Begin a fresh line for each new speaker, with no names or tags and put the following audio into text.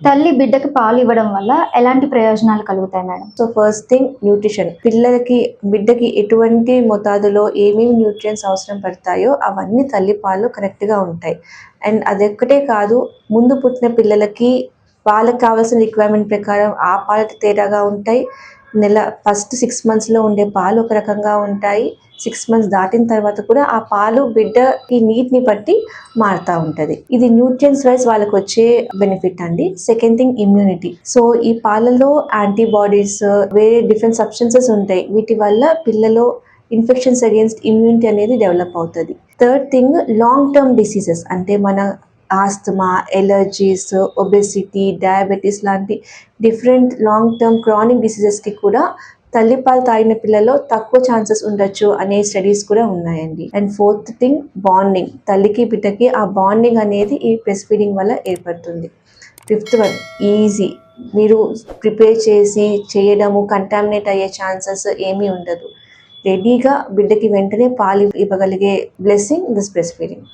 తల్లి బిడ్డకి పాలు ఇవ్వడం వల్ల ఎలాంటి ప్రయోజనాలు కలుగుతాయి madam?
So first thing nutrition. బిడ్డకి ఎటువంటి మోతాదులో ఏమేమి న్యూట్రియంట్స్ అవసరం పడతాయో అవన్నీ తల్లి పాలు కరెక్ట్గా ఉంటాయి. అండ్ అదొక్కటే కాదు, ముందు పుట్టిన పిల్లలకి వాళ్ళకి కావాల్సిన రిక్వైర్మెంట్ ప్రకారం ఆ పాలు తేడాగా ఉంటాయి. ఫస్ట్ 6 monthsలో ఉండే పాలు ఒక రకంగా ఉంటాయి. 6 months దాటిన తర్వాత కూడా ఆ పాలు బిడ్డకి నీడ్ని బట్టి మారుతూ ఉంటుంది. ఇది న్యూట్రియన్స్ వైజ్ వాళ్ళకి వచ్చే బెనిఫిట్ అండి. Second thing immunity. సో ఈ పాలలో యాంటీబాడీస్, వేరే డిఫరెంట్ సబ్స్టెన్సెస్ ఉంటాయి. వీటి వల్ల పిల్లలో ఇన్ఫెక్షన్స్ అగేన్స్ట్ ఇమ్యూనిటీ అనేది డెవలప్ అవుతుంది. Third thing long term diseases, అంటే మన ఆస్తమా, ఎలర్జీస్, ఒబెసిటీ, డయాబెటీస్ లాంటి డిఫరెంట్ లాంగ్ టర్మ్ క్రానిక్ డిసీజెస్కి కూడా తల్లిపాలు తాగిన పిల్లల్లో తక్కువ ఛాన్సెస్ ఉండొచ్చు అనే స్టడీస్ కూడా ఉన్నాయండి. And fourth thing bonding. తల్లికి బిడ్డకి ఆ బాండింగ్ అనేది ఈ బ్రెస్ట్ ఫీడింగ్ వల్ల ఏర్పడుతుంది. Fifth one easy. మీరు ప్రిపేర్ చేసి చేయడము, కంటామినేట్ అయ్యే ఛాన్సెస్ ఏమీ ఉండదు. రెడీగా బిడ్డకి వెంటనే పాలు ఇవ్వగలిగే బ్లెస్సింగ్ దిస్ బ్రెస్ట్ ఫీడింగ్.